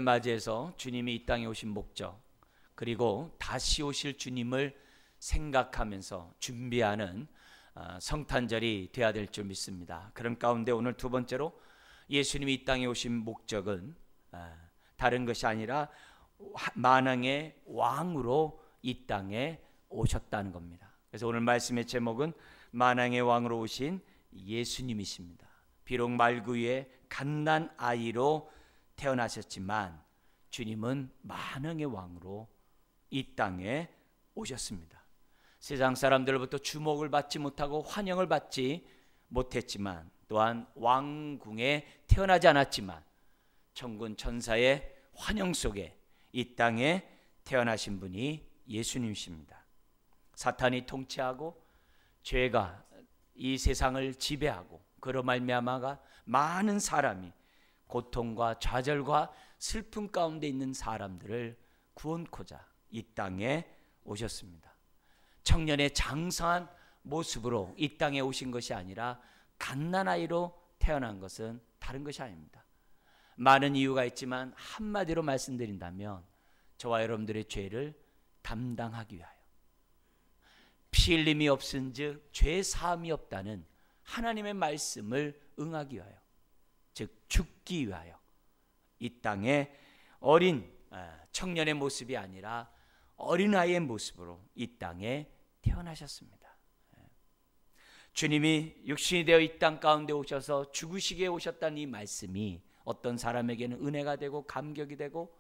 맞이해서 주님이 이 땅에 오신 목적, 그리고 다시 오실 주님을 생각하면서 준비하는 성탄절이 되어야 될 줄 믿습니다. 그런 가운데 오늘 두 번째로 예수님이 이 땅에 오신 목적은 다른 것이 아니라 만왕의 왕으로 이 땅에 오셨다는 겁니다. 그래서 오늘 말씀의 제목은 만왕의 왕으로 오신 예수님이십니다. 비록 말구 위에 갓난 아이로 태어나셨지만 주님은 만왕의 왕으로 이 땅에 오셨습니다. 세상 사람들로부터 주목을 받지 못하고 환영을 받지 못했지만, 또한 왕궁에 태어나지 않았지만 천군 천사의 환영 속에 이 땅에 태어나신 분이 예수님이십니다. 사탄이 통치하고 죄가 이 세상을 지배하고 그로 말미암아 많은 사람이 고통과 좌절과 슬픔 가운데 있는 사람들을 구원코자 이 땅에 오셨습니다. 청년의 장성한 모습으로 이 땅에 오신 것이 아니라 갓난아이로 태어난 것은 다른 것이 아닙니다. 많은 이유가 있지만 한마디로 말씀드린다면 저와 여러분들의 죄를 담당하기 위하여, 피 흘림이 없은즉 죄 사함이 없다는 하나님의 말씀을 응하기 위하여, 즉 죽기 위하여 이 땅에 어린 청년의 모습이 아니라 어린아이의 모습으로 이 땅에 태어나셨습니다. 주님이 육신이 되어 이 땅 가운데 오셔서 죽으시게 오셨다는 이 말씀이 어떤 사람에게는 은혜가 되고 감격이 되고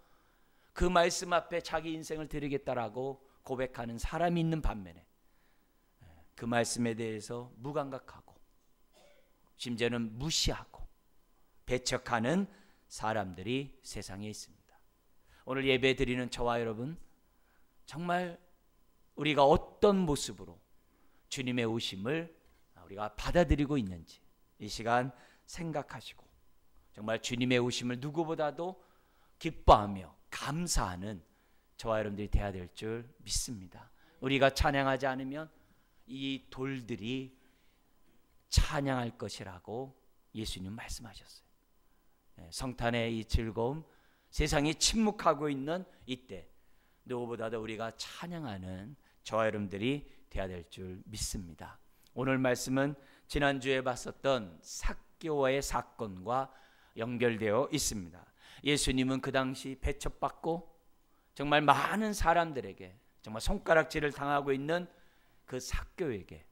그 말씀 앞에 자기 인생을 드리겠다라고 고백하는 사람이 있는 반면에 그 말씀에 대해서 무감각하고 심지어는 무시하고 배척하는 사람들이 세상에 있습니다. 오늘 예배 드리는 저와 여러분, 정말 우리가 어떤 모습으로 주님의 오심을 우리가 받아들이고 있는지 이 시간 생각하시고, 정말 주님의 오심을 누구보다도 기뻐하며 감사하는 저와 여러분들이 되어야 될 줄 믿습니다. 우리가 찬양하지 않으면 이 돌들이 찬양할 것이라고 예수님 말씀하셨어요. 성탄의 이 즐거움, 세상이 침묵하고 있는 이때 누구보다도 우리가 찬양하는 저와 여러분들이 되어야 될 줄 믿습니다. 오늘 말씀은 지난주에 봤었던 삭개오의 사건과 연결되어 있습니다. 예수님은 그 당시 배척받고 정말 많은 사람들에게 정말 손가락질을 당하고 있는 그 삭개오에게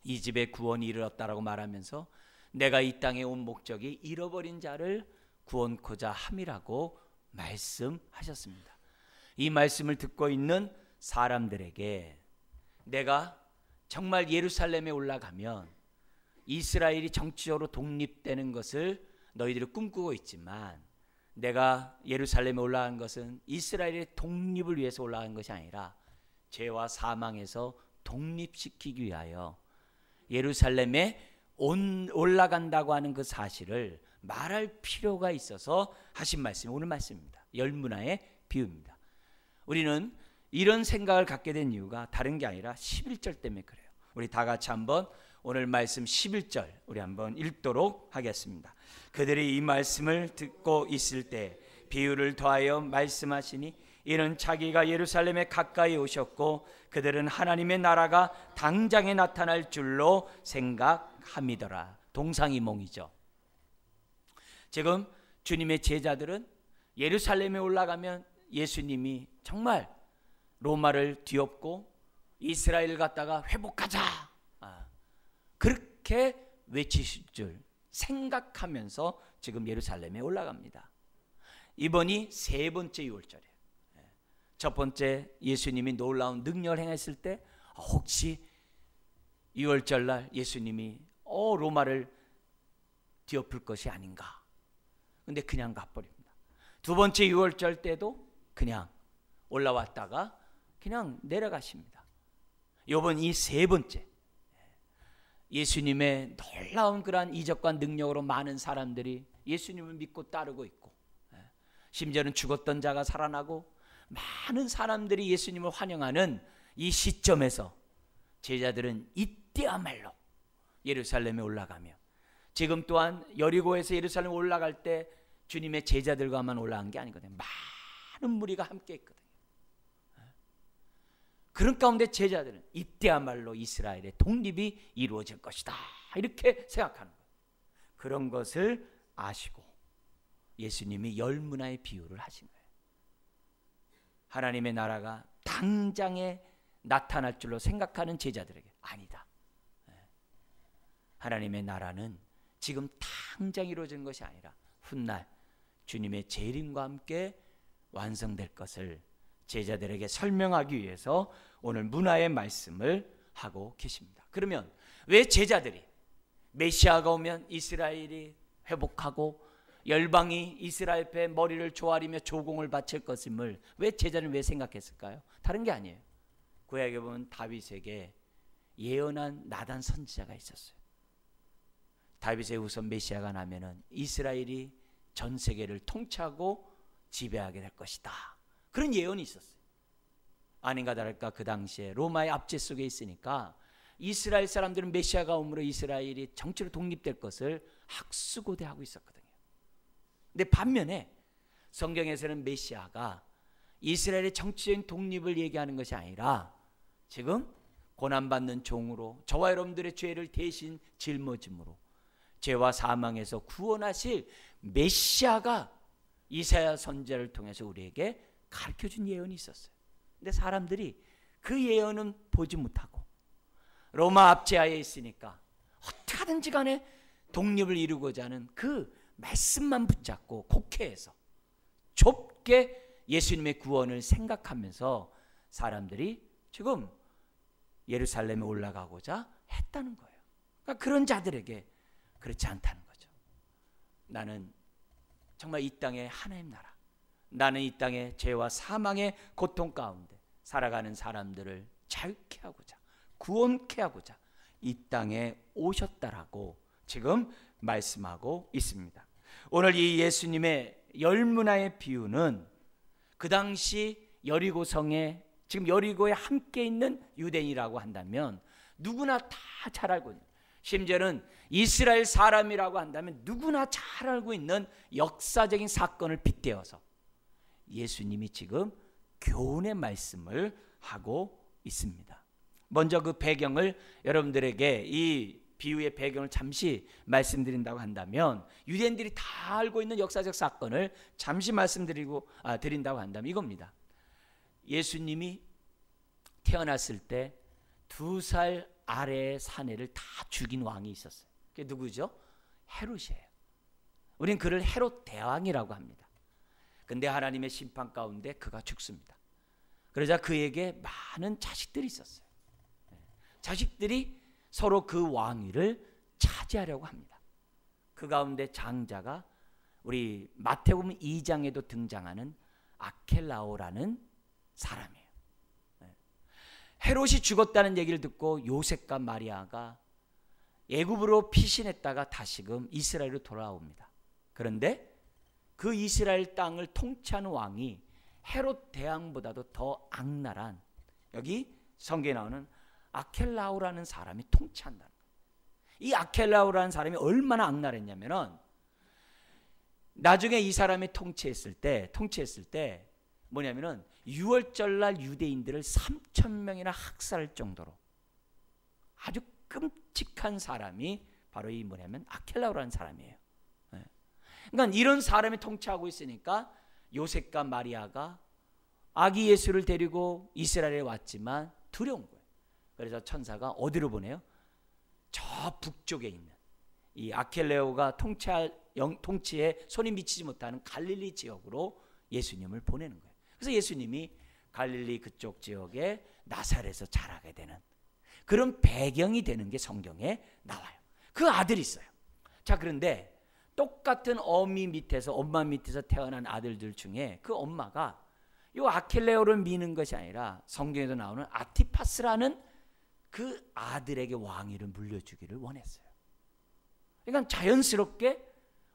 이 집에 구원이 이르렀다라고 말하면서 내가 이 땅에 온 목적이 잃어버린 자를 구원코자 함이라고 말씀하셨습니다. 이 말씀을 듣고 있는 사람들에게 내가 정말 예루살렘에 올라가면 이스라엘이 정치적으로 독립되는 것을 너희들이 꿈꾸고 있지만, 내가 예루살렘에 올라간 것은 이스라엘의 독립을 위해서 올라간 것이 아니라 죄와 사망에서 독립시키기 위하여 예루살렘에 올라간다고 하는 그 사실을 말할 필요가 있어서 하신 말씀이 오늘 말씀입니다. 열문화의 비유입니다. 우리는 이런 생각을 갖게 된 이유가 다른 게 아니라 11절 때문에 그래요. 우리 다 같이 한번 오늘 말씀 11절 우리 한번 읽도록 하겠습니다. 그들이 이 말씀을 듣고 있을 때 비유를 더하여 말씀하시니 이는 자기가 예루살렘에 가까이 오셨고 그들은 하나님의 나라가 당장에 나타날 줄로 생각함이더라. 동상이몽이죠. 지금 주님의 제자들은 예루살렘에 올라가면 예수님이 정말 로마를 뒤엎고 이스라엘을 갖다가 회복하자, 그렇게 외치실 줄 생각하면서 지금 예루살렘에 올라갑니다. 이번이 세 번째 유월절이에요. 첫 번째 예수님이 놀라운 능력을 행했을 때 혹시 유월절날 예수님이 로마를 뒤엎을 것이 아닌가, 근데 그냥 가버립니다. 두 번째 유월절 때도 그냥 올라왔다가 그냥 내려가십니다. 이번 이 세 번째 예수님의 놀라운 그러한 이적과 능력으로 많은 사람들이 예수님을 믿고 따르고 있고, 심지어는 죽었던 자가 살아나고 많은 사람들이 예수님을 환영하는 이 시점에서 제자들은 이때야말로 예루살렘에 올라가며, 지금 또한 여리고에서 예루살렘에 올라갈 때 주님의 제자들과만 올라간 게 아니거든요. 많은 무리가 함께 했거든요. 그런 가운데 제자들은 이때야말로 이스라엘의 독립이 이루어질 것이다, 이렇게 생각하는 거예요. 그런 것을 아시고 예수님이 열 문화의 비유를 하신 거예요. 하나님의 나라가 당장에 나타날 줄로 생각하는 제자들에게 아니다. 하나님의 나라는 지금 당장 이루어지는 것이 아니라 훗날 주님의 재림과 함께 완성될 것을 제자들에게 설명하기 위해서 오늘 문화의 말씀을 하고 계십니다. 그러면 왜 제자들이 메시아가 오면 이스라엘이 회복하고 열방이 이스라엘 앞에 머리를 조아리며 조공을 바칠 것임을 왜 제자는 왜 생각했을까요? 다른 게 아니에요. 구약에 보면 다윗에게 예언한 나단 선지자가 있었어요. 다윗의 후손 메시아가 나면은 이스라엘이 전 세계를 통치하고 지배하게 될 것이다, 그런 예언이 있었어요. 아닌가 다를까 그 당시에 로마의 압제 속에 있으니까 이스라엘 사람들은 메시아가 오므로 이스라엘이 정치로 독립될 것을 학수고대하고 있었거든요. 근데 반면에 성경에서는 메시아가 이스라엘의 정치적인 독립을 얘기하는 것이 아니라 지금 고난받는 종으로 저와 여러분들의 죄를 대신 짊어짐으로 죄와 사망에서 구원하실 메시아가 이사야 선지자를 통해서 우리에게 가르쳐준 예언이 있었어요. 근데 사람들이 그 예언은 보지 못하고 로마 압제하에 있으니까 어떻게든지 간에 독립을 이루고자 하는 그 말씀만 붙잡고 곡해해서 좁게 예수님의 구원을 생각하면서 사람들이 지금 예루살렘에 올라가고자 했다는 거예요. 그러니까 그런 자들에게 그렇지 않다는 거죠. 나는 정말 이 땅의 하나님 나라, 나는 이 땅의 죄와 사망의 고통 가운데 살아가는 사람들을 자유케 하고자, 구원케 하고자 이 땅에 오셨다라고 지금 말씀하고 있습니다. 오늘 이 예수님의 열 문화의 비유는 그 당시 여리고성에, 지금 여리고에 함께 있는 유대인이라고 한다면 누구나 다 잘 알고 있는, 심지어는 이스라엘 사람이라고 한다면 누구나 잘 알고 있는 역사적인 사건을 빗대어서 예수님이 지금 교훈의 말씀을 하고 있습니다. 먼저 그 배경을 여러분들에게, 이 비유의 배경을 잠시 말씀드린다고 한다면, 유대인들이 다 알고 있는 역사적 사건을 잠시 드린다고 한다면 이겁니다. 예수님이 태어났을 때 2살 아래의 사내를 다 죽인 왕이 있었어요. 그게 누구죠? 헤롯이에요. 우린 그를 헤롯 대왕이라고 합니다. 근데 하나님의 심판 가운데 그가 죽습니다. 그러자 그에게 많은 자식들이 있었어요. 자식들이 서로 그 왕위를 차지하려고 합니다. 그 가운데 장자가 우리 마태복음 2장에도 등장하는 아켈라오라는 사람이에요. 헤롯이 죽었다는 얘기를 듣고 요셉과 마리아가 애굽으로 피신했다가 다시금 이스라엘로 돌아옵니다. 그런데 그 이스라엘 땅을 통치하는 왕이 헤롯 대왕보다도 더 악랄한, 여기 성경에 나오는 아켈라오라는 사람이 통치한다는 거예요. 이 아켈라오라는 사람이 얼마나 악랄했냐면은 나중에 이 사람이 통치했을 때 뭐냐면은 유월절날 유대인들을 3,000명이나 학살할 정도로 아주 끔찍한 사람이 바로 이 뭐냐면 아켈라오라는 사람이에요. 그러니까 이런 사람이 통치하고 있으니까 요셉과 마리아가 아기 예수를 데리고 이스라엘에 왔지만 두려운 거예요. 그래서 천사가 어디로 보내요? 저 북쪽에 있는 이 아켈레오가 통치에 손이 미치지 못하는 갈릴리 지역으로 예수님을 보내는 거예요. 그래서 예수님이 갈릴리 그쪽 지역에 나사렛에서 자라게 되는 그런 배경이 되는 게 성경에 나와요. 그 아들이 있어요. 자, 그런데 똑같은 엄마 밑에서 태어난 아들들 중에 그 엄마가 이 아켈레오를 미는 것이 아니라 성경에도 나오는 아티파스라는 그 아들에게 왕위를 물려주기를 원했어요. 그러니까 자연스럽게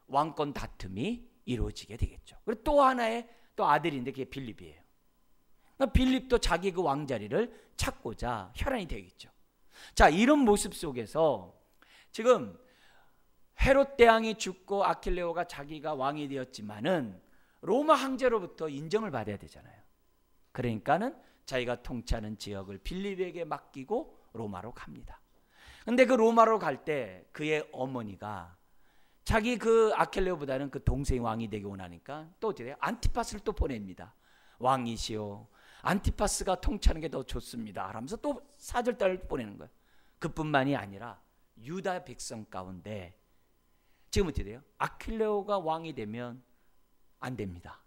왕권 다툼이 이루어지게 되겠죠. 그리고 또 하나의 또 아들인데 그게 빌립이에요. 그러니까 빌립도 자기 그 왕자리를 찾고자 혈안이 되겠죠. 자, 이런 모습 속에서 지금 헤롯 대왕이 죽고 아킬레오가 자기가 왕이 되었지만은 로마 황제로부터 인정을 받아야 되잖아요. 그러니까는 자기가 통치하는 지역을 빌립에게 맡기고 로마로 갑니다. 근데 그 로마로 갈 때 그의 어머니가 자기 그 아킬레오보다는 그 동생이 왕이 되기 원하니까 또 어떻게 돼요? 안티파스를 또 보냅니다. 왕이시오, 안티파스가 통치하는 게 더 좋습니다 하면서 또 사절단을 보내는 거예요. 그뿐만이 아니라 유다 백성 가운데 지금 어떻게 돼요? 아킬레오가 왕이 되면 안 됩니다.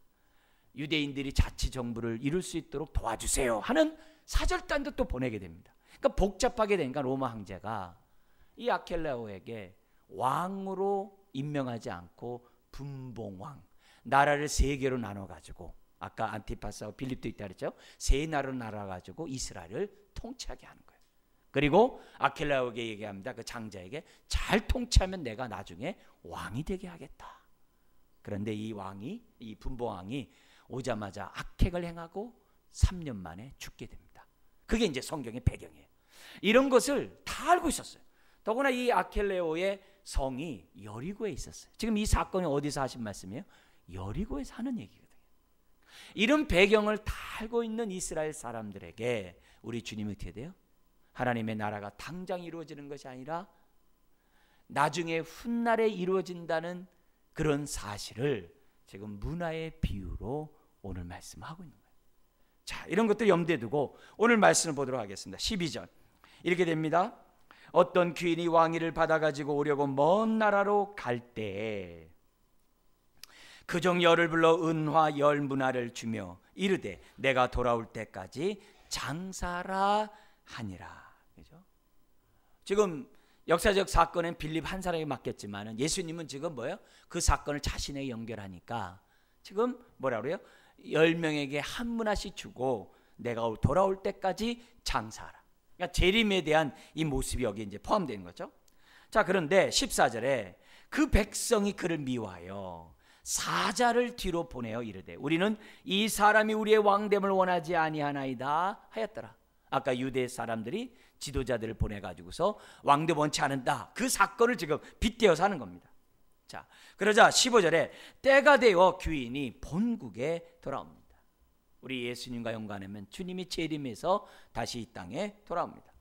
유대인들이 자치 정부를 이룰 수 있도록 도와주세요 하는 사절단도 또 보내게 됩니다. 그러니까 복잡하게 되니까 로마 황제가 이 아킬레오에게 왕으로 임명하지 않고 분봉왕, 나라를 세 개로 나눠 가지고, 아까 안티파스하고 빌립도 있다 그랬죠. 세 나라로 나눠 가지고 이스라엘을 통치하게 하는 거예요. 그리고 아킬레오에게 얘기합니다. 그 장자에게 잘 통치하면 내가 나중에 왕이 되게 하겠다. 그런데 이 왕이, 이 분봉왕이 오자마자 악행을 행하고 3년 만에 죽게 됩니다. 그게 이제 성경의 배경이에요. 이런 것을 다 알고 있었어요. 더구나 이 아킬레오의 성이 여리고에 있었어요. 지금 이 사건이 어디서 하신 말씀이에요? 여리고에서 하는 얘기거든요. 이런 배경을 다 알고 있는 이스라엘 사람들에게 우리 주님이 어떻게 돼요? 하나님의 나라가 당장 이루어지는 것이 아니라 나중에 훗날에 이루어진다는 그런 사실을 지금 문화의 비유로 오늘 말씀하고 있는 거예요. 자, 이런 것들 염두에 두고 오늘 말씀을 보도록 하겠습니다. 12절 이렇게 됩니다. 어떤 귀인이 왕위를 받아가지고 오려고 먼 나라로 갈 때에 그종 열을 불러 은화 10문화를 주며 이르되 내가 돌아올 때까지 장사라 하니라. 그죠? 지금 역사적 사건은 빌립 한 사람이 맡겼지만 예수님은 지금 뭐예요? 그 사건을 자신에게 연결하니까 지금 뭐라 그래요? 10명에게 한 문화씩 주고 내가 돌아올 때까지 장사하라. 그러니까 재림에 대한 이 모습이 여기 이제 포함되는 거죠. 자, 그런데 14절에 그 백성이 그를 미워하여 사자를 뒤로 보내어 이르되 우리는 이 사람이 우리의 왕됨을 원하지 아니하나이다 하였더라. 아까 유대 사람들이 지도자들을 보내가지고서 왕됨 원치 않는다. 그 사건을 지금 빗대어서 하는 겁니다. 자, 그러자 15절에 때가 되어 귀인이 본국에 돌아옵니다. 우리 예수님과 연관하면 주님이 재림해서 다시 이 땅에 돌아옵니다.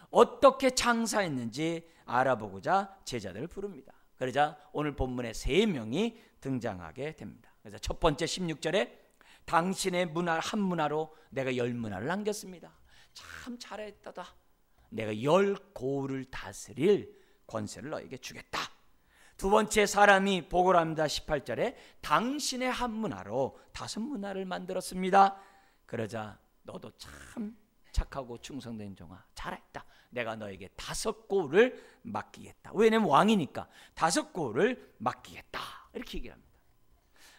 어떻게 장사했는지 알아보고자 제자들을 부릅니다. 그러자 오늘 본문에 3명이 등장하게 됩니다. 그래서 첫 번째 16절에 당신의 문화 한 문화로 내가 10문화를 남겼습니다. 참 잘했다다. 내가 10고을을 다스릴 권세를 너에게 주겠다. 두 번째 사람이 보고를 합니다. 18절에 당신의 한 문화로 5문화를 만들었습니다. 그러자 너도 참 착하고 충성된 종아 잘했다. 내가 너에게 5고을을 맡기겠다. 왜냐면 왕이니까 5고을을 맡기겠다. 이렇게 얘기를 합니다.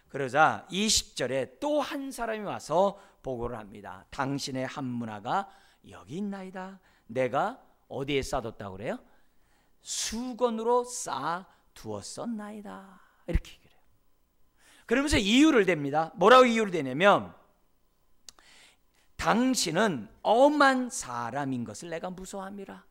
그러자 20절에 또 한 사람이 와서 보고를 합니다. 당신의 한 문화가 여기 있나이다. 내가 어디에 쌓아뒀다고 그래요? 수건으로 쌓아두었었나이다. 이렇게 얘기를 해요. 그러면서 이유를 댑니다. 뭐라고 이유를 대냐면 당신은 엄한 사람인 것을 내가 무서워함이라.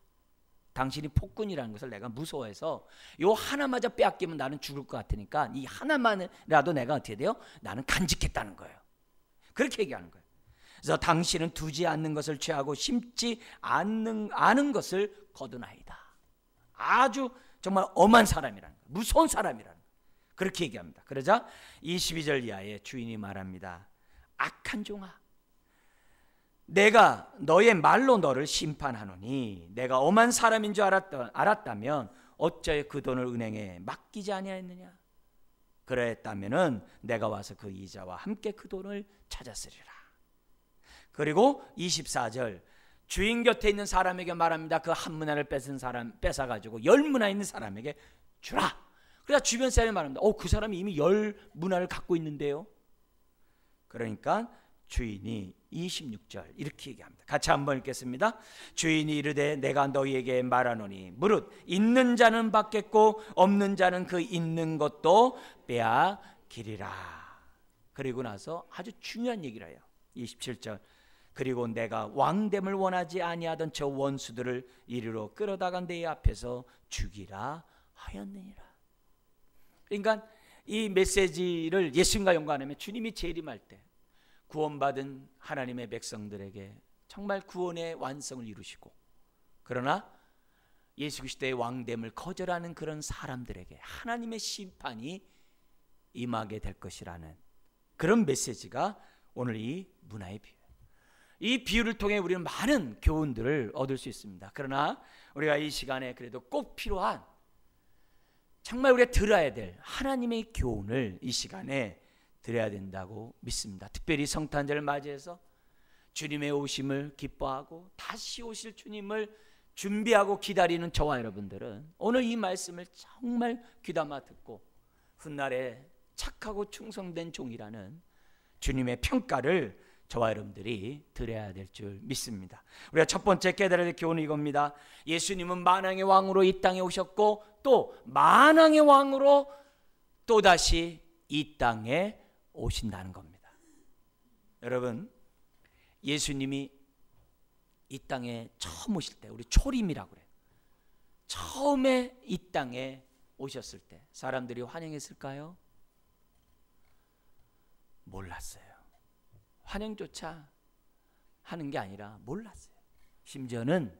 당신이 폭군이라는 것을 내가 무서워해서 요 하나마저 빼앗기면 나는 죽을 것 같으니까 이 하나만이라도 내가 어떻게 돼요? 나는 간직했다는 거예요. 그렇게 얘기하는 거예요. 그래서 당신은 두지 않는 것을 취하고 심지 않은 것을 거두나이다. 아주 정말 엄한 사람이라는 거예요. 무서운 사람이라는 거예요. 그렇게 얘기합니다. 그러자 22절 이하에 주인이 말합니다. 악한 종아, 내가 너의 말로 너를 심판하노니 내가 엄한 사람인 줄 알았다면 어찌하여 그 돈을 은행에 맡기지 아니하였느냐. 그랬다면 내가 와서 그 이자와 함께 그 돈을 찾았으리라. 그리고 24절 주인 곁에 있는 사람에게 말합니다. 그 한 문화를 뺏어가지고 10문화 있는 사람에게 주라. 그래서 주변 사람이 말합니다. 그 사람이 이미 10문화를 갖고 있는데요. 그러니까 주인이 26절 이렇게 얘기합니다. 같이 한번 읽겠습니다. 주인이 이르되 내가 너희에게 말하노니 무릇 있는 자는 받겠고 없는 자는 그 있는 것도 빼앗기리라. 그리고 나서 아주 중요한 얘기를 해요. 27절 그리고 내가 왕됨을 원하지 아니하던 저 원수들을 이리로 끌어다가 내 앞에서 죽이라 하였느니라. 그러니까 이 메시지를 예수님과 연관하면 주님이 재림할 때 구원받은 하나님의 백성들에게 정말 구원의 완성을 이루시고, 그러나 예수 그리스도의 왕됨을 거절하는 그런 사람들에게 하나님의 심판이 임하게 될 것이라는 그런 메시지가 오늘 이 문화의 비유. 이 비유를 통해 우리는 많은 교훈들을 얻을 수 있습니다. 그러나 우리가 이 시간에 그래도 꼭 필요한, 정말 우리가 들어야 될 하나님의 교훈을 이 시간에 드려야 된다고 믿습니다. 특별히 성탄절을 맞이해서 주님의 오심을 기뻐하고 다시 오실 주님을 준비하고 기다리는 저와 여러분들은 오늘 이 말씀을 정말 귀담아 듣고 훗날에 착하고 충성된 종이라는 주님의 평가를 저와 여러분들이 드려야 될 줄 믿습니다. 우리가 첫 번째 깨달아야 될 교훈은 이겁니다. 예수님은 만왕의 왕으로 이 땅에 오셨고 또 만왕의 왕으로 또다시 이 땅에 오신다는 겁니다. 여러분, 예수님이 이 땅에 처음 오실 때, 우리 초림이라고 그래요. 처음에 이 땅에 오셨을 때 사람들이 환영했을까요? 몰랐어요. 환영조차 하는 게 아니라 몰랐어요. 심지어는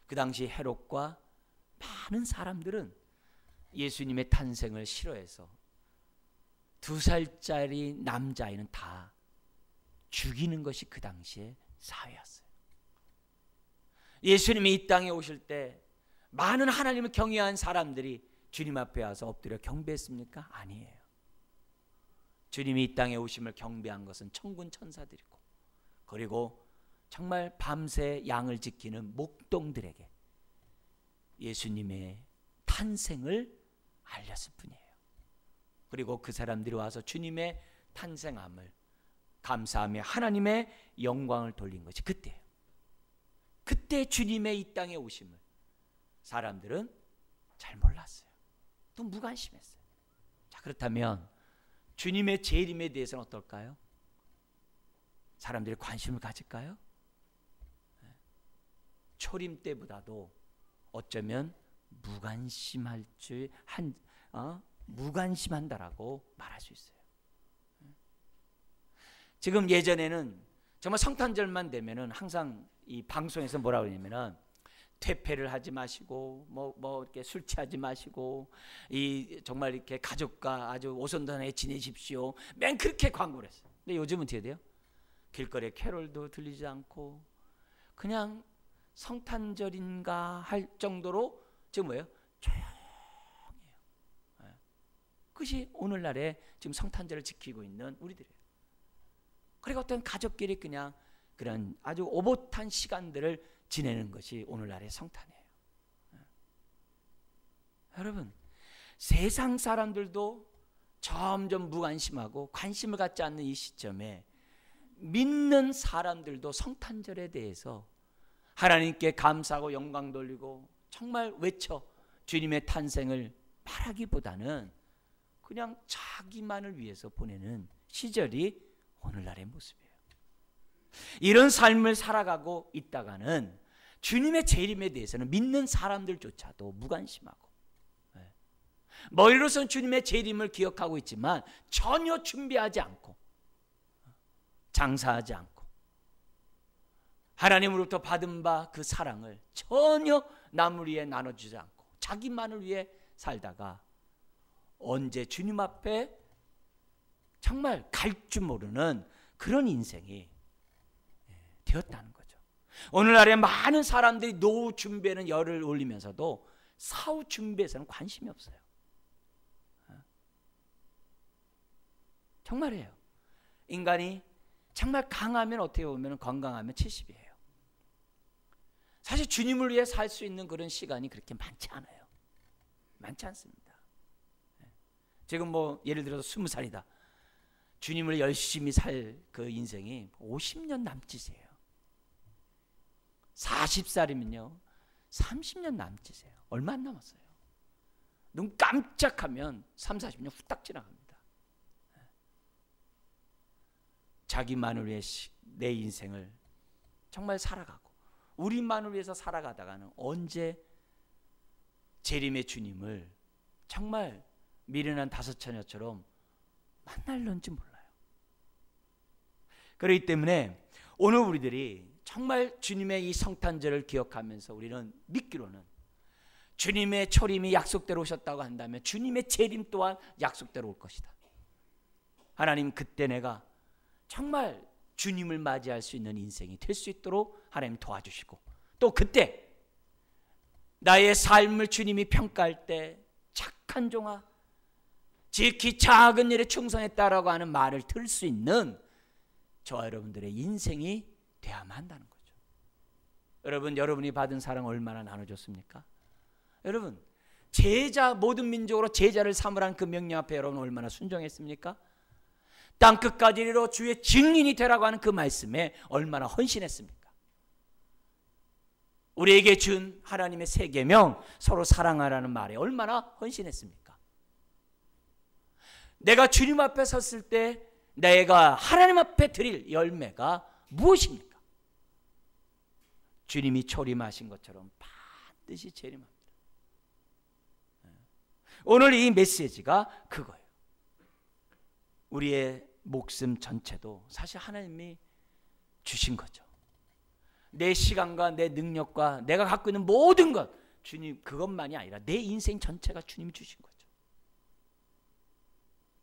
그 당시 헤롯과 많은 사람들은 예수님의 탄생을 싫어해서 2살짜리 남자아이는 다 죽이는 것이 그 당시의 사회였어요. 예수님이 이 땅에 오실 때 많은 하나님을 경외한 사람들이 주님 앞에 와서 엎드려 경배했습니까? 아니에요. 주님이 이 땅에 오심을 경배한 것은 천군 천사들이고, 그리고 정말 밤새 양을 지키는 목동들에게 예수님의 탄생을 알렸을 뿐이에요. 그리고 그 사람들이 와서 주님의 탄생함을 감사하며 하나님의 영광을 돌린 것이 그때예요. 그때 주님의 이 땅에 오심을 사람들은 잘 몰랐어요. 또 무관심했어요. 자, 그렇다면 주님의 재림에 대해서는 어떨까요? 사람들이 관심을 가질까요? 초림 때보다도 어쩌면 무관심한다라고 말할 수 있어요. 지금 예전에는 정말 성탄절만 되면은 항상 이 방송에서 뭐라 그러냐면은 퇴폐를 하지 마시고 뭐 이렇게 술 취하지 마시고 이 정말 이렇게 가족과 아주 오손도손하게 지내십시오. 맨 그렇게 광고를 했어요. 근데 요즘은 어떻게 돼요? 길거리에 캐롤도 들리지 않고 그냥 성탄절인가 할 정도로 지금 뭐예요? 조용해요. 그것이 오늘날에 지금 성탄절을 지키고 있는 우리들이에요. 그리고 어떤 가족끼리 그냥 그런 아주 오붓한 시간들을 지내는 것이 오늘날의 성탄이에요. 여러분, 세상 사람들도 점점 무관심하고 관심을 갖지 않는 이 시점에 믿는 사람들도 성탄절에 대해서 하나님께 감사하고 영광 돌리고 정말 외쳐 주님의 탄생을 말하기보다는 그냥 자기만을 위해서 보내는 시절이 오늘날의 모습이에요. 이런 삶을 살아가고 있다가는 주님의 재림에 대해서는 믿는 사람들조차도 무관심하고 머리로서는 주님의 재림을 기억하고 있지만 전혀 준비하지 않고 장사하지 않고 하나님으로부터 받은 바 그 사랑을 전혀 남을 위해 나눠주지 않고 자기만을 위해 살다가 언제 주님 앞에 정말 갈 줄 모르는 그런 인생이 되었다는 거죠. 오늘날에 많은 사람들이 노후 준비에는 열을 올리면서도 사후 준비에서는 관심이 없어요. 정말이에요. 인간이 정말 강하면 어떻게 보면 건강하면 70이에요. 사실 주님을 위해 살 수 있는 그런 시간이 그렇게 많지 않아요. 많지 않습니다. 지금 뭐 예를 들어서 20살이다. 주님을 열심히 살 그 인생이 50년 남짓이에요. 40살이면요 30년 남짓이에요. 얼마 안 남았어요. 눈 깜짝하면 30, 40년 후딱 지나갑니다. 자기만을 위해 내 인생을 정말 살아가고 우리만을 위해서 살아가다가는 언제 재림의 주님을 정말 미련한 다섯 처녀처럼 만날런지 몰라요. 그렇기 때문에 오늘 우리들이 정말 주님의 이 성탄절을 기억하면서 우리는 믿기로는 주님의 초림이 약속대로 오셨다고 한다면 주님의 재림 또한 약속대로 올 것이다. 하나님, 그때 내가 정말 주님을 맞이할 수 있는 인생이 될 수 있도록 하나님 도와주시고, 또 그때 나의 삶을 주님이 평가할 때 착한 종아, 지극히 작은 일에 충성했다라고 하는 말을 들을 수 있는 저와 여러분들의 인생이 돼야만 한다는 거죠. 여러분, 여러분이 받은 사랑 얼마나 나눠줬습니까? 여러분, 제자, 모든 민족으로 제자를 삼으라는 그 명령 앞에 여러분 얼마나 순종했습니까? 땅 끝까지 이르러 주의 증인이 되라고 하는 그 말씀에 얼마나 헌신했습니까? 우리에게 준 하나님의 세 계명, 서로 사랑하라는 말에 얼마나 헌신했습니까? 내가 주님 앞에 섰을 때 내가 하나님 앞에 드릴 열매가 무엇입니까? 주님이 초림하신 것처럼 반드시 재림합니다. 오늘 이 메시지가 그거예요. 우리의 목숨 전체도 사실 하나님이 주신 거죠. 내 시간과 내 능력과 내가 갖고 있는 모든 것, 주님 그것만이 아니라 내 인생 전체가 주님이 주신 거죠.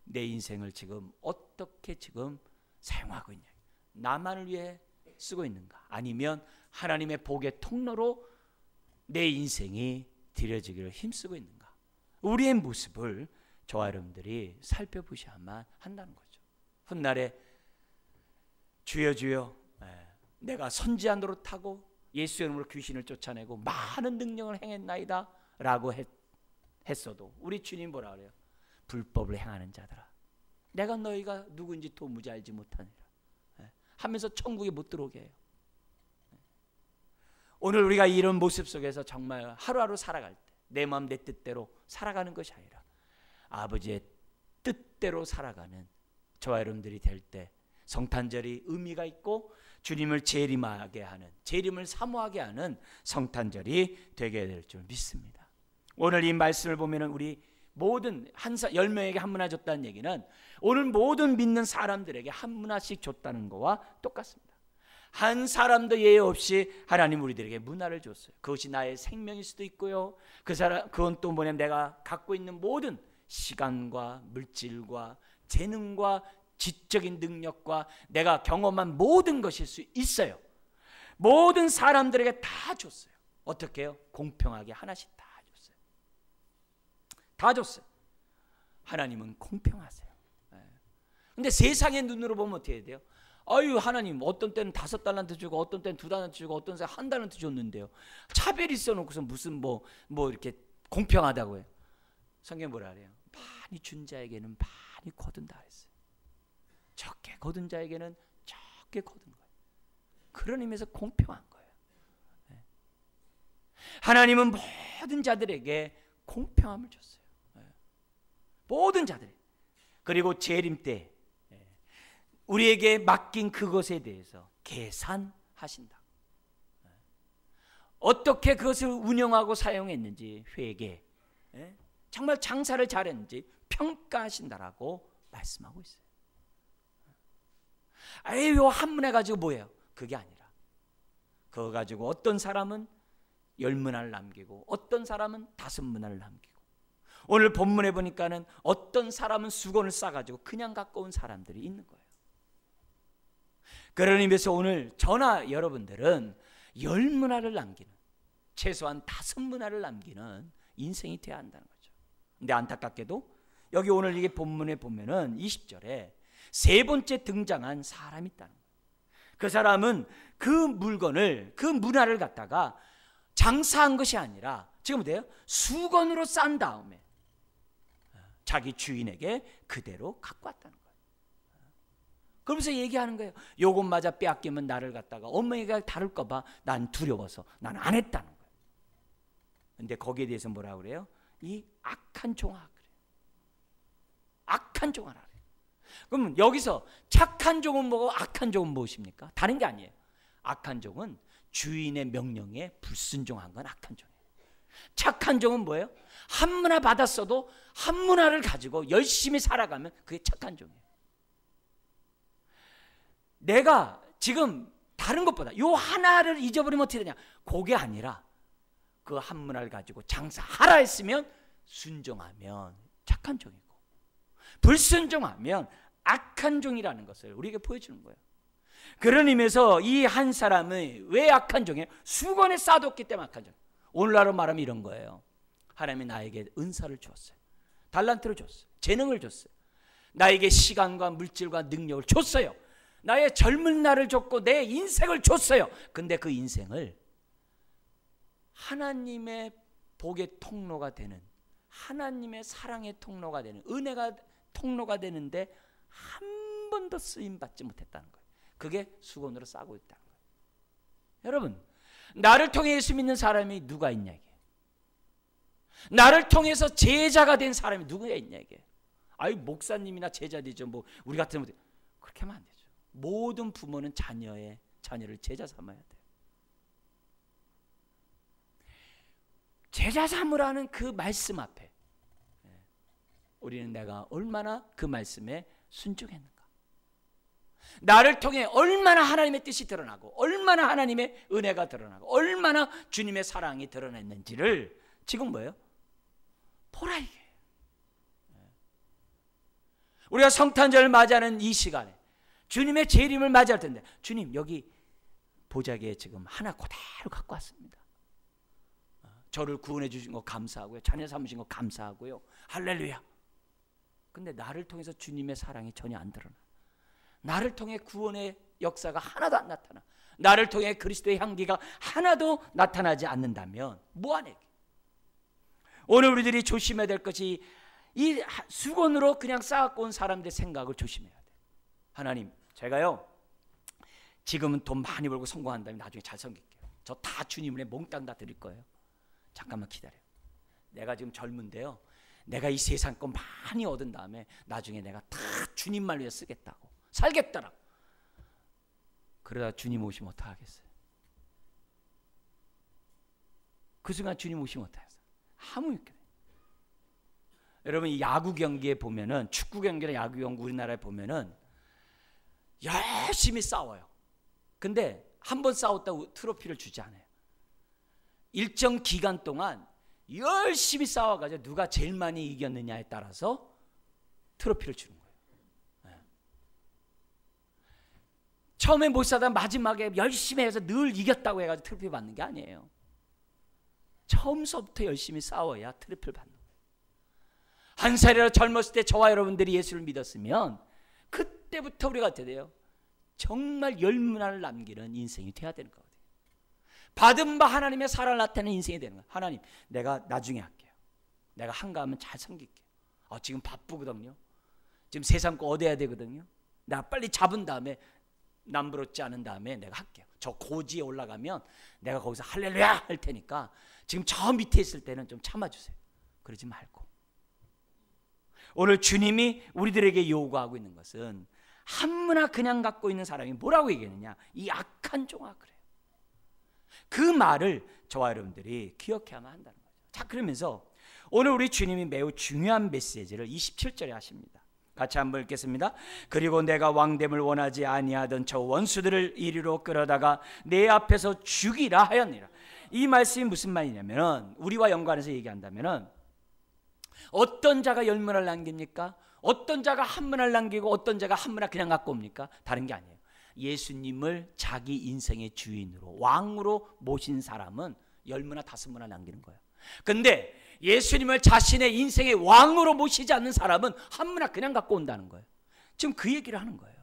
내 인생을 지금 어떻게 지금 사용하고 있냐, 나만을 위해 쓰고 있는가, 아니면 하나님의 복의 통로로 내 인생이 드려지기를 힘쓰고 있는가, 우리의 모습을 저와 여러분들이 살펴보셔야만 한다는 거죠. 훗날에 주여 주여 내가 선지자 노릇하고 예수 이름으로 귀신을 쫓아내고 많은 능력을 행했나이다 라고 했어도 우리 주님 뭐라 그래요? 불법을 행하는 자들아, 내가 너희가 누군지 도무지 알지 못하니라 하면서 천국에 못 들어오게 해요. 오늘 우리가 이런 모습 속에서 정말 하루하루 살아갈 때 내 마음 내 뜻대로 살아가는 것이 아니라 아버지의 뜻대로 살아가는 저와 여러분들이 될 때 성탄절이 의미가 있고 주님을 재림하게 하는, 재림을 사모하게 하는 성탄절이 되게 될 줄 믿습니다. 오늘 이 말씀을 보면은 우리 모든 10명에게 한 문화 줬다는 얘기는 오늘 모든 믿는 사람들에게 한 문화씩 줬다는 거와 똑같습니다. 한 사람도 예외 없이 하나님 우리들에게 문화를 줬어요. 그것이 나의 생명일 수도 있고요. 그건 또 뭐냐면 내가 갖고 있는 모든 시간과 물질과 재능과 지적인 능력과 내가 경험한 모든 것일 수 있어요. 모든 사람들에게 다 줬어요. 어떻게 해요? 공평하게 하나씩 다 줬어요. 다 줬어요. 하나님은 공평하세요. 근데 세상의 눈으로 보면 어떻게 해야 돼요? 아유, 하나님 어떤 때는 5달란트 주고 어떤 때는 2달란트 주고 어떤 때는 1달란트 줬는데요, 차별이 있어놓고서 무슨 뭐 이렇게 공평하다고 해요. 성경 뭐라 그래요? 많이 준 자에게는 많이 거둔다 했어요. 적게 거둔 자에게는 적게 거둔 거예요. 그런 의미에서 공평한 거예요. 하나님은 모든 자들에게 공평함을 줬어요. 모든 자들. 그리고 재림 때 우리에게 맡긴 그것에 대해서 계산하신다. 어떻게 그것을 운영하고 사용했는지 회계, 정말 장사를 잘했는지 평가하신다라고 말씀하고 있어요. 아예 요 한 문해 가지고 뭐예요? 그게 아니라 그거 가지고 어떤 사람은 10문화를 남기고 어떤 사람은 5문화를 남기고, 오늘 본문에 보니까는 어떤 사람은 수건을 싸가지고 그냥 갖고 온 사람들이 있는 거예요. 그런 의미에서 오늘 저나 여러분들은 10문화를 남기는, 최소한 5문화를 남기는 인생이 돼야 한다는 거죠. 근데 안타깝게도 여기 오늘 이게 본문에 보면은 20절에 세 번째 등장한 사람이 있다는 거예요. 그 사람은 그 물건을, 그 문화를 갖다가 장사한 것이 아니라 지금 어때요? 수건으로 싼 다음에 자기 주인에게 그대로 갖고 왔다는 거예요. 그러면서 얘기하는 거예요. 요것마저 빼앗기면 나를 갖다가 어머니가 다룰까 봐 난 두려워서 난 안 했다는 거예요. 근데 거기에 대해서 뭐라고 그래요? 이 악한 종아 그래요. 악한 종아라 그래요. 그럼 여기서 착한 종은 뭐고 악한 종은 무엇입니까? 다른 게 아니에요. 악한 종은 주인의 명령에 불순종한 건 악한 종이에요. 착한 종은 뭐예요? 한문화 받았어도 한문화를 가지고 열심히 살아가면 그게 착한 종이에요. 내가 지금 다른 것보다 요 하나를 잊어버리면 어떻게 되냐? 그게 아니라 그 한문화를 가지고 장사하라 했으면 순종하면 착한 종이고, 불순종하면 악한 종이라는 것을 우리에게 보여주는 거예요. 그런 의미에서 이 한 사람은 왜 악한 종이에요? 수건에 쌓아뒀기 때문에 악한 종. 오늘날로 말하면 이런 거예요. 하나님이 나에게 은사를 주었어요. 달란트를 줬어요. 재능을 줬어요. 나에게 시간과 물질과 능력을 줬어요. 나의 젊은 날을 줬고 내 인생을 줬어요. 근데 그 인생을 하나님의 복의 통로가 되는, 하나님의 사랑의 통로가 되는, 은혜가 통로가 되는데 한 번도 쓰임받지 못했다는 거예요. 그게 수건으로 싸고 있다는 거예요. 여러분, 나를 통해 예수 믿는 사람이 누가 있냐 이게. 나를 통해서 제자가 된 사람이 누구야 있냐 이게. 아이 목사님이나 제자들이죠. 뭐 우리 같은 분들 그렇게 하면 안 되죠. 모든 부모는 자녀를 제자 삼아야 돼요. 제자 삼으라는 그 말씀 앞에 우리는 내가 얼마나 그 말씀에 순종했는가, 나를 통해 얼마나 하나님의 뜻이 드러나고 얼마나 하나님의 은혜가 드러나고 얼마나 주님의 사랑이 드러났는지를 지금 뭐예요? 보라 이게. 우리가 성탄절을 맞이하는 이 시간에 주님의 재림을 맞이할 텐데, 주님 여기 보자기에 지금 하나 그대로 갖고 왔습니다. 저를 구원해 주신 거 감사하고요, 자녀 삼으신 거 감사하고요, 할렐루야. 근데 나를 통해서 주님의 사랑이 전혀 안 드러나. 나를 통해 구원의 역사가 하나도 안 나타나. 나를 통해 그리스도의 향기가 하나도 나타나지 않는다면 뭐하네. 오늘 우리들이 조심해야 될 것이 이 수건으로 그냥 쌓아갖고 온 사람들의 생각을 조심해야 돼. 하나님, 제가요 지금은 돈 많이 벌고 성공한 다음에 나중에 잘 섬길게요. 저 다 주님을 몽땅 다 드릴 거예요. 잠깐만 기다려요. 내가 지금 젊은데요, 내가 이 세상 거 많이 얻은 다음에 나중에 내가 다 주님만 위해 쓰겠다고, 살겠다라고. 그러다 주님 오시면 어떡하겠어요? 그 순간 주님 오시면 어떡하겠어요? 아무 있게. 여러분, 이 야구 경기에 보면은, 축구 경기나 야구 경기 우리나라에 보면은 열심히 싸워요. 근데 한 번 싸웠다고 트로피를 주지 않아요. 일정 기간 동안 열심히 싸워가지고 누가 제일 많이 이겼느냐에 따라서 트로피를 주는 거예요. 네. 처음에 못 싸다 마지막에 열심히 해서 늘 이겼다고 해가지고 트로피 받는 게 아니에요. 처음서부터 열심히 싸워야 트로피를 받는 거예요. 한 살이라도 젊었을 때 저와 여러분들이 예수를 믿었으면 그때부터 우리가 어떻게 돼요? 정말 열문화를 남기는 인생이 돼야 되는 거거든요. 받은 바 하나님의 사랑을 나타내는 인생이 되는 거예요. 하나님, 내가 나중에 할게요. 내가 한가하면 잘 섬길게요. 지금 바쁘거든요. 지금 세상 거 얻어야 되거든요. 내가 빨리 잡은 다음에 남부럽지 않은 다음에 내가 할게요. 저 고지에 올라가면 내가 거기서 할렐루야 할 테니까 지금 저 밑에 있을 때는 좀 참아주세요. 그러지 말고. 오늘 주님이 우리들에게 요구하고 있는 것은 한문화 그냥 갖고 있는 사람이 뭐라고 얘기했느냐? 이 악한 종아 그래요. 그 말을 저와 여러분들이 기억해야만 한다는 거죠. 자, 그러면서 오늘 우리 주님이 매우 중요한 메시지를 27절에 하십니다. 같이 한번 읽겠습니다. 그리고 내가 왕됨을 원하지 아니하던 저 원수들을 이리로 끌어다가 내 앞에서 죽이라 하였느니라. 이 말씀이 무슨 말이냐면, 우리와 연관해서 얘기한다면 어떤 자가 열문화를 남깁니까? 어떤 자가 한문화를 남기고 어떤 자가 한문화 그냥 갖고 옵니까? 다른 게 아니에요. 예수님을 자기 인생의 주인으로, 왕으로 모신 사람은 열문화 다섯문화 남기는 거예요. 근데 예수님을 자신의 인생의 왕으로 모시지 않는 사람은 한문화 그냥 갖고 온다는 거예요. 지금 그 얘기를 하는 거예요.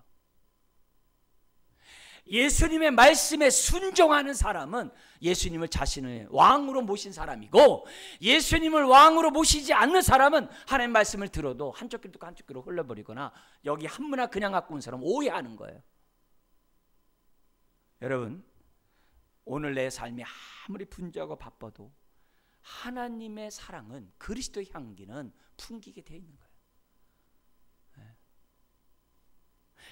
예수님의 말씀에 순종하는 사람은 예수님을 자신의 왕으로 모신 사람이고, 예수님을 왕으로 모시지 않는 사람은 하나님의 말씀을 들어도 한쪽 귀로 듣고 한쪽 귀로 흘려버리거나 여기 한문화 그냥 갖고 온 사람은 오해하는 거예요. 여러분, 오늘 내 삶이 아무리 분주하고 바빠도 하나님의 사랑은, 그리스도의 향기는 풍기게 되어 있는 거예요.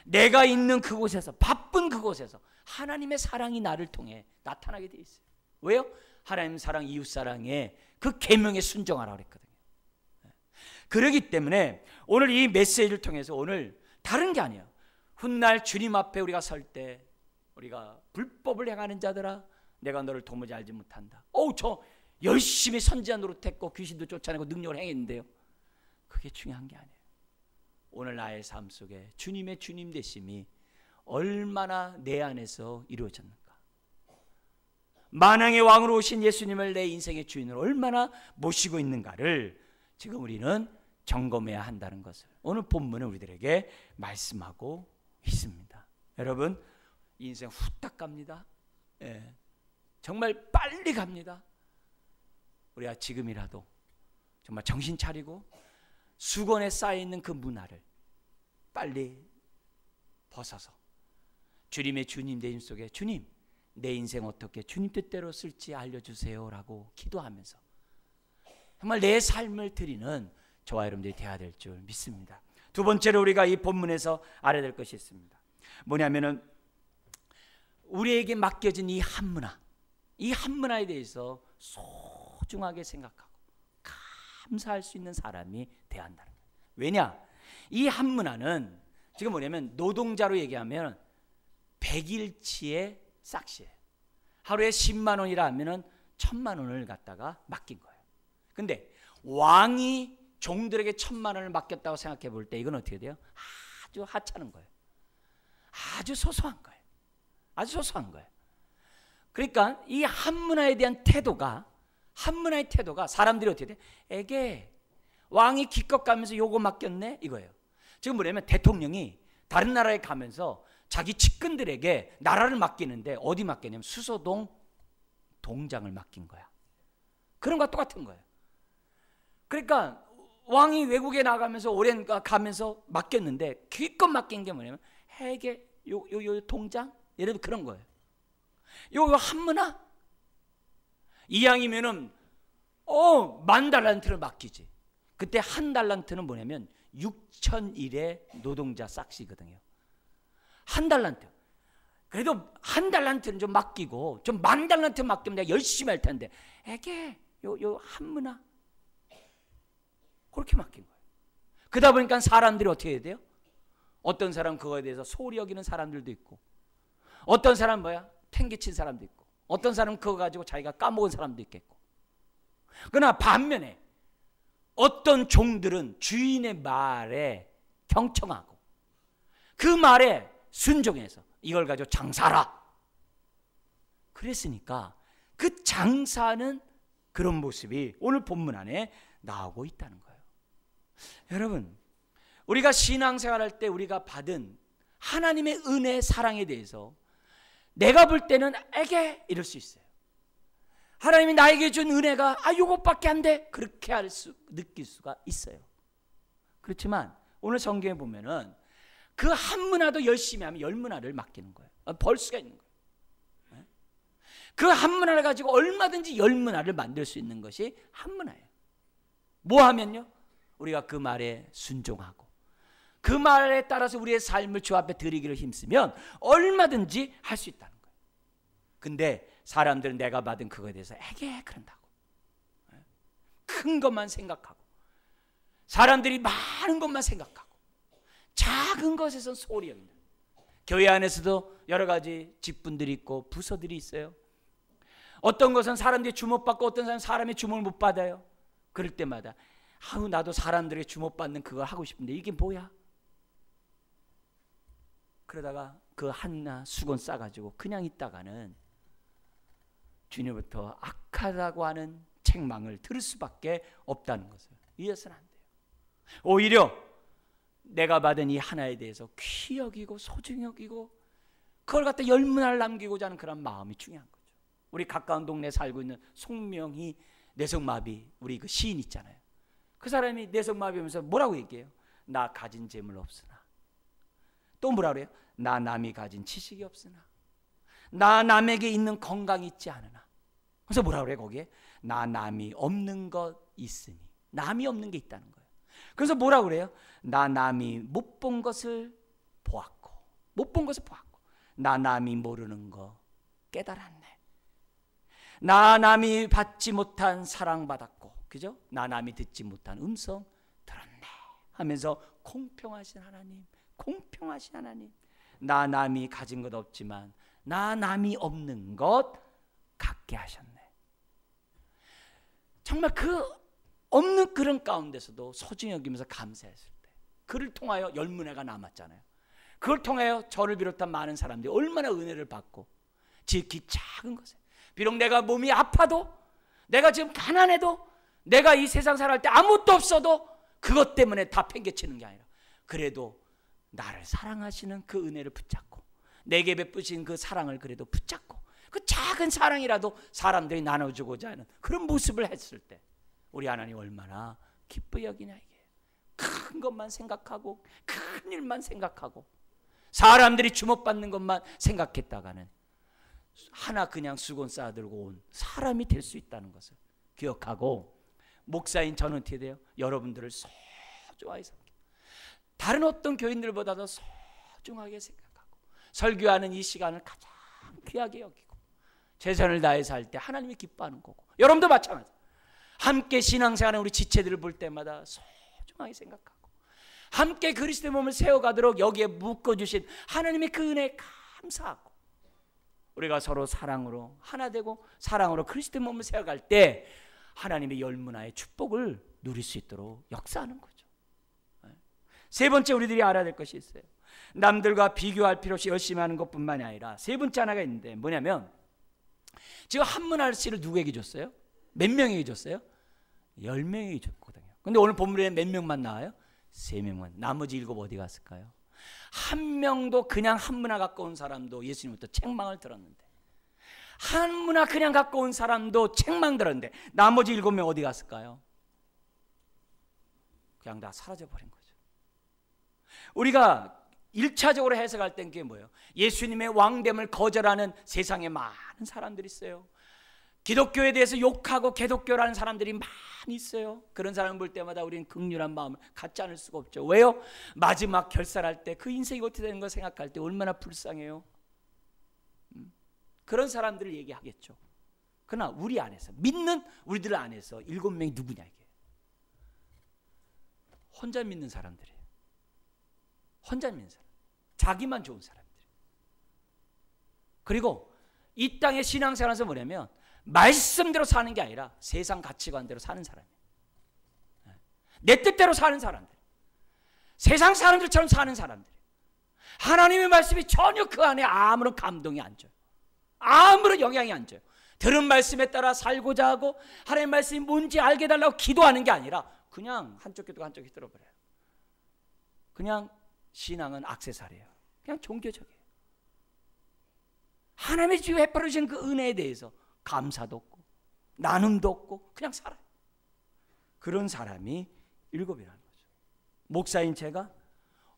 내가 있는 그곳에서, 바쁜 그곳에서 하나님의 사랑이 나를 통해 나타나게 되어 있어요. 왜요? 하나님 사랑, 이웃 사랑에 그 계명에 순종하라고 그랬거든요. 그렇기 때문에 오늘 이 메시지를 통해서 오늘 다른 게 아니에요. 훗날 주님 앞에 우리가 설 때 우리가 불법을 행하는 자들아 내가 너를 도무지 알지 못한다. 저 열심히 선지자 노릇했고 귀신도 쫓아내고 능력을 행했는데요. 그게 중요한 게 아니에요. 오늘 나의 삶 속에 주님의 주님 되심이 얼마나 내 안에서 이루어졌는가. 만왕의 왕으로 오신 예수님을 내 인생의 주인으로 얼마나 모시고 있는가를 지금 우리는 점검해야 한다는 것을 오늘 본문은 우리들에게 말씀하고 있습니다. 여러분, 인생 후딱 갑니다. 정말 빨리 갑니다. 우리가 지금이라도 정말 정신 차리고 수건에 쌓여있는 그 문화를 빨리 벗어서 주님의 주님 되심 속에 주님, 내 인생 어떻게 주님 뜻대로 쓸지 알려주세요 라고 기도하면서 정말 내 삶을 드리는 저와 여러분들이 되어야 될 줄 믿습니다. 두 번째로 우리가 이 본문에서 알아야 될 것이 있습니다. 뭐냐면은 우리에게 맡겨진 이 한문화, 이 한문화에 대해서 소중하게 생각하고 감사할 수 있는 사람이 되어야 한다는 거예요. 왜냐? 이 한문화는 지금 뭐냐면 노동자로 얘기하면 100일치의 싹시예요. 하루에 10만 원이라 하면은 1000만 원을 갖다가 맡긴 거예요. 근데 왕이 종들에게 1000만 원을 맡겼다고 생각해 볼 때 이건 어떻게 돼요? 아주 하찮은 거예요. 아주 소소한 거예요. 아주 소소한 거예요. 그러니까 이 한문화에 대한 태도가, 한문화의 태도가 사람들이 어떻게 돼? 에게 왕이 기껏 가면서 요거 맡겼네 이거예요. 지금 뭐냐면 대통령이 다른 나라에 가면서 자기 측근들에게 나라를 맡기는데 어디 맡겼냐면 수소동 동장을 맡긴 거야. 그런 것과 똑같은 거예요. 그러니까 왕이 외국에 나가면서 오랜 가면서 맡겼는데 기껏 맡긴 게 뭐냐면 해게 요 동장 예를 들어 그런 거예요. 요 한문화 이왕이면은 10,000달란트를 맡기지. 그때 한 달란트는 뭐냐면 6,000일의 노동자 싹시거든요. 한 달란트. 그래도 한 달란트는 좀 맡기고 좀 10,000달란트 맡기면 내가 열심히 할 텐데 에게 요 한문화 그렇게 맡긴 거예요. 그러다 보니까 사람들이 어떻게 해야 돼요? 어떤 사람 그거에 대해서 소홀히 여기는 사람들도 있고 어떤 사람 탱기친 사람도 있고 어떤 사람 그거 가지고 자기가 까먹은 사람도 있겠고. 그러나 반면에 어떤 종들은 주인의 말에 경청하고 그 말에 순종해서 이걸 가지고 장사하라. 그랬으니까 그 장사하는 그런 모습이 오늘 본문 안에 나오고 있다는 거예요. 여러분, 우리가 신앙생활할 때 우리가 받은 하나님의 은혜, 사랑에 대해서 내가 볼 때는 에게 이럴 수 있어요. 하나님이 나에게 준 은혜가 요것밖에 안 돼. 그렇게 느낄 수가 있어요. 그렇지만 오늘 성경에 보면은 그 한문화도 열심히 하면 열문화를 맡기는 거예요. 벌 수가 있는 거예요. 그 한문화를 가지고 얼마든지 열문화를 만들 수 있는 것이 한문화예요. 뭐 하면요? 우리가 그 말에 순종하고 그 말에 따라서 우리의 삶을 주 앞에 드리기를 힘쓰면 얼마든지 할 수 있다는 거예요. 근데 사람들은 내가 받은 그거에 대해서 에게 그런다고 큰 것만 생각하고 사람들이 많은 것만 생각하고 작은 것에선 소홀히 여긴다. 교회 안에서도 여러 가지 직분들이 있고 부서들이 있어요. 어떤 것은 사람들이 주목받고 어떤 사람은 사람의 주목을 못 받아요. 그럴 때마다 나도 사람들에게 주목받는 그걸 하고 싶은데 이게 뭐야? 그러다가 그 하나 수건 싸가지고 그냥 있다가는 주님부터 악하다고 하는 책망을 들을 수밖에 없다는 것을 이해서는 안 돼요. 오히려 내가 받은 이 하나에 대해서 귀히 여기고 소중히 여기고 그걸 갖다 열문화를 남기고자 하는 그런 마음이 중요한 거죠. 우리 가까운 동네에 살고 있는 송명희 뇌성마비 우리 그 시인 있잖아요. 그 사람이 뇌성마비하면서 뭐라고 얘기해요? 나 가진 재물 없으나 또 뭐라 그래요? 나 남이 가진 지식이 없으나 나 남에게 있는 건강이 있지 않으나 그래서 뭐라 그래 거기에? 나 남이 없는 것 있으니 남이 없는 게 있다는 거예요. 그래서 뭐라 그래요? 나 남이 못 본 것을 보았고 못 본 것을 보았고 나 남이 모르는 거 깨달았네. 나 남이 받지 못한 사랑받았고, 그죠? 나 남이 듣지 못한 음성 들었네 하면서 공평하신 하나님, 공평하신 하나님, 나 남이 가진 것 없지만 나 남이 없는 것 갖게 하셨네. 정말 그 없는 그런 가운데서도 소중히 여기면서 감사했을 때, 그를 통하여 열문회가 남았잖아요. 그걸 통하여 저를 비롯한 많은 사람들이 얼마나 은혜를 받고, 지극히 작은 것에, 비록 내가 몸이 아파도, 내가 지금 가난해도, 내가 이 세상 살아갈 때 아무것도 없어도 그것 때문에 다 팽개치는 게 아니라, 그래도 나를 사랑하시는 그 은혜를 붙잡고, 내게 베푸신 그 사랑을 그래도 붙잡고, 그 작은 사랑이라도 사람들이 나눠주고자 하는 그런 모습을 했을 때 우리 하나님 얼마나 기쁘게 여기냐. 이게 큰 것만 생각하고 큰 일만 생각하고 사람들이 주목받는 것만 생각했다가는 하나 그냥 수건 쌓아들고 온 사람이 될 수 있다는 것을 기억하고, 목사인 저는 어떻게 돼요? 여러분들을 소중하게 생각해요. 다른 어떤 교인들보다도 소중하게 생각하고, 설교하는 이 시간을 가장 귀하게 여기고, 최선을 다해서 할 때 하나님이 기뻐하는 거고, 여러분도 마찬가지. 함께 신앙생활하는 우리 지체들을 볼 때마다 소중하게 생각하고, 함께 그리스도의 몸을 세워가도록 여기에 묶어주신 하나님의 그 은혜에 감사하고, 우리가 서로 사랑으로 하나 되고 사랑으로 그리스도의 몸을 세워갈 때 하나님의 열문화의 축복을 누릴 수 있도록 역사하는 거죠. 세 번째 우리들이 알아야 될 것이 있어요. 남들과 비교할 필요 없이 열심히 하는 것뿐만이 아니라 세 번째 하나가 있는데, 뭐냐면 지금 한문할씨를 누구에게 줬어요? 몇 명에게 줬어요? 10명에게 줬거든요. 근데 오늘 본문에 몇 명만 나와요? 3명만. 나머지 7 어디 갔을까요? 한 명도 그냥 한문화 갖고 온 사람도 예수님부터 책망을 들었는데, 한문화 그냥 갖고 온 사람도 책망 들었는데, 나머지 7명 어디 갔을까요? 그냥 다 사라져버린 거죠. 우리가 1차적으로 해석할 땐 그게 뭐예요? 예수님의 왕됨을 거절하는 세상에 많은 사람들이 있어요. 기독교에 대해서 욕하고 개독교라는 사람들이 많이 있어요. 그런 사람을 볼 때마다 우리는 극률한 마음을 갖지 않을 수가 없죠. 왜요? 마지막 결산할 때 그 인생이 어떻게 되는 걸 생각할 때 얼마나 불쌍해요. 그런 사람들을 얘기하겠죠. 그러나 우리 안에서, 믿는 우리들 안에서 7명이 누구냐 이게? 혼자 믿는 사람들이에요. 혼자 믿는 사람, 자기만 좋은 사람들. 그리고 이 땅의 신앙생활에서 뭐냐면 말씀대로 사는 게 아니라 세상 가치관대로 사는 사람이에요. 내 뜻대로 사는 사람들, 세상 사람들처럼 사는 사람들. 하나님의 말씀이 전혀 그 안에 아무런 감동이 안 줘요. 아무런 영향이 안 줘요. 들은 말씀에 따라 살고자 하고 하나님의 말씀이 뭔지 알게 해달라고 기도하는 게 아니라 그냥 한쪽 기도가 한쪽 기도로 버려요. 그냥 신앙은 액세서리예요. 그냥 종교적이에요. 하나님의 주여 베풀어 주신 그 은혜에 대해서 감사도 없고 나눔도 없고 그냥 살아요. 그런 사람이 7이라는 거죠. 목사인 제가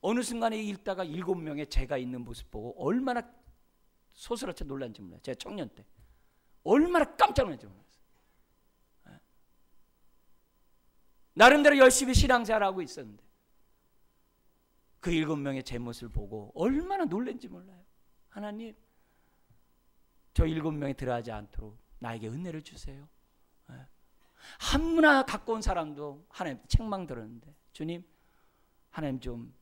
어느 순간에 읽다가 7명의 제가 있는 모습 보고 얼마나 소스라쳐 놀란지 몰라요. 제가 청년 때 얼마나 깜짝 놀란지 몰랐어요. 나름대로 열심히 신앙생활하고 있었는데 그 7명의 제 모습을 보고 얼마나 놀란지 몰라요. 하나님, 저 7명에 들어가지 않도록 나에게 은혜를 주세요. 한문화 갖고 온 사람도 하나님 책망 들었는데, 주님, 하나님 좀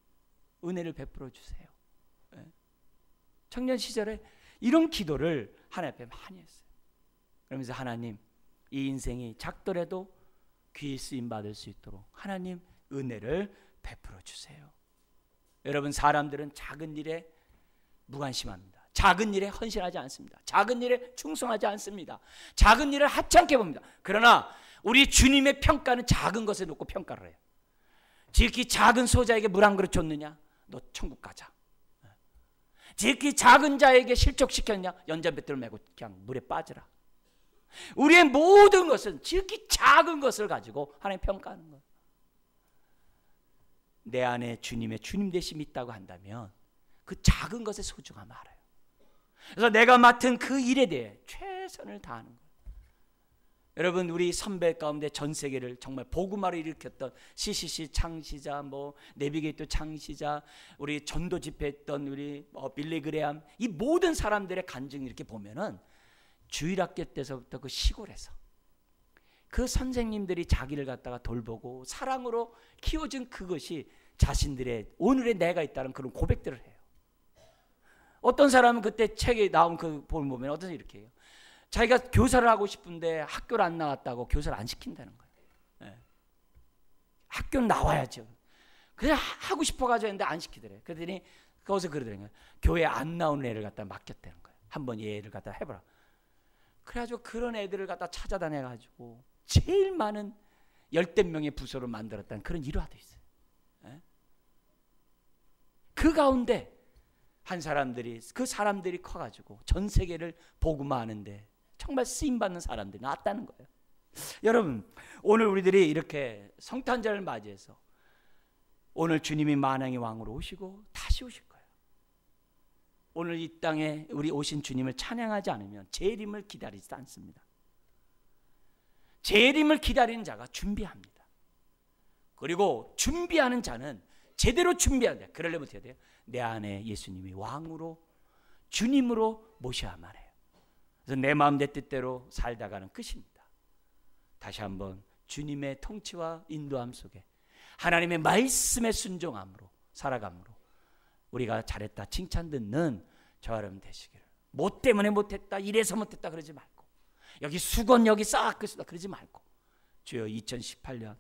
은혜를 베풀어 주세요. 청년 시절에 이런 기도를 하나님 앞에 많이 했어요. 그러면서 하나님, 이 인생이 작더라도 귀히 쓰임 받을 수 있도록 하나님 은혜를 베풀어 주세요. 여러분, 사람들은 작은 일에 무관심합니다. 작은 일에 헌신하지 않습니다. 작은 일에 충성하지 않습니다. 작은 일을 하찮게 봅니다. 그러나 우리 주님의 평가는 작은 것에 놓고 평가를 해요. 지극히 작은 소자에게 물 한 그릇 줬느냐? 너 천국 가자. 지극히 작은 자에게 실족시켰냐? 연잔뱃돌 메고 그냥 물에 빠져라. 우리의 모든 것은 지극히 작은 것을 가지고 하나님 평가하는 거예요. 내 안에 주님의 주님 되심이 있다고 한다면 그 작은 것의 소중함을 알아요. 그래서 내가 맡은 그 일에 대해 최선을 다하는 거예요. 여러분, 우리 선배 가운데 전 세계를 정말 복음화를 일으켰던 CCC 창시자, 내비게이터 창시자, 우리 전도 집회했던 우리 빌리 그레함, 이 모든 사람들의 간증을 이렇게 보면은 주일학교 때서부터 그 시골에서 그 선생님들이 자기를 갖다가 돌보고 사랑으로 키워준 그것이 자신들의 오늘의 내가 있다는 그런 고백들을 해요. 어떤 사람은 그때 책에 나온 그 보면 어떤 사람이 이렇게 해요. 자기가 교사를 하고 싶은데 학교를 안 나왔다고 교사를 안 시킨다는 거예요. 네. 학교는 나와야죠. 그냥 하고 싶어가지고 했는데 안 시키더래요. 그랬더니 거기서 그러더래요. 교회 안 나오는 애를 갖다 맡겼다는 거예요. 한번 얘를 갖다 해보라. 그래가지고 그런 애들을 갖다 찾아다녀가지고 제일 많은 10대 명의 부서를 만들었다는 그런 일화도 있어요. 네? 그 가운데 그 사람들이 커가지고 전 세계를 복음화하는데 정말 쓰임받는 사람들이 나왔다는 거예요. 여러분, 오늘 우리들이 이렇게 성탄절을 맞이해서 오늘 주님이 만왕의 왕으로 오시고 다시 오실 거예요. 오늘 이 땅에 우리 오신 주님을 찬양하지 않으면 재림을 기다리지 않습니다. 재림을 기다리는 자가 준비합니다. 그리고 준비하는 자는 제대로 준비해야. 그러려면 어떻게 해야 돼요? 내 안에 예수님이 왕으로 주님으로 모셔야만 해요. 그래서 내 마음 내 뜻대로 살다가는 끝입니다. 다시 한번 주님의 통치와 인도함 속에 하나님의 말씀에 순종함으로 살아감으로 우리가 잘했다 칭찬 듣는 저와 여러분 되시기를. 뭐 때문에 못했다, 이래서 못했다 그러지 말고, 여기 수건 여기 쌓았다 그러지 말고, 주여 2018년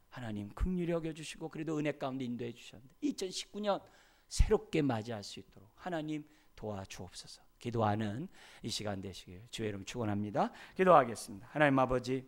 하나님 긍휼히 여겨주시고 그래도 은혜 가운데 인도해 주셨는데 2019년 새롭게 맞이할 수 있도록 하나님 도와주옵소서. 기도하는 이 시간 되시길 주의 이름 축원합니다. 기도하겠습니다. 하나님 아버지,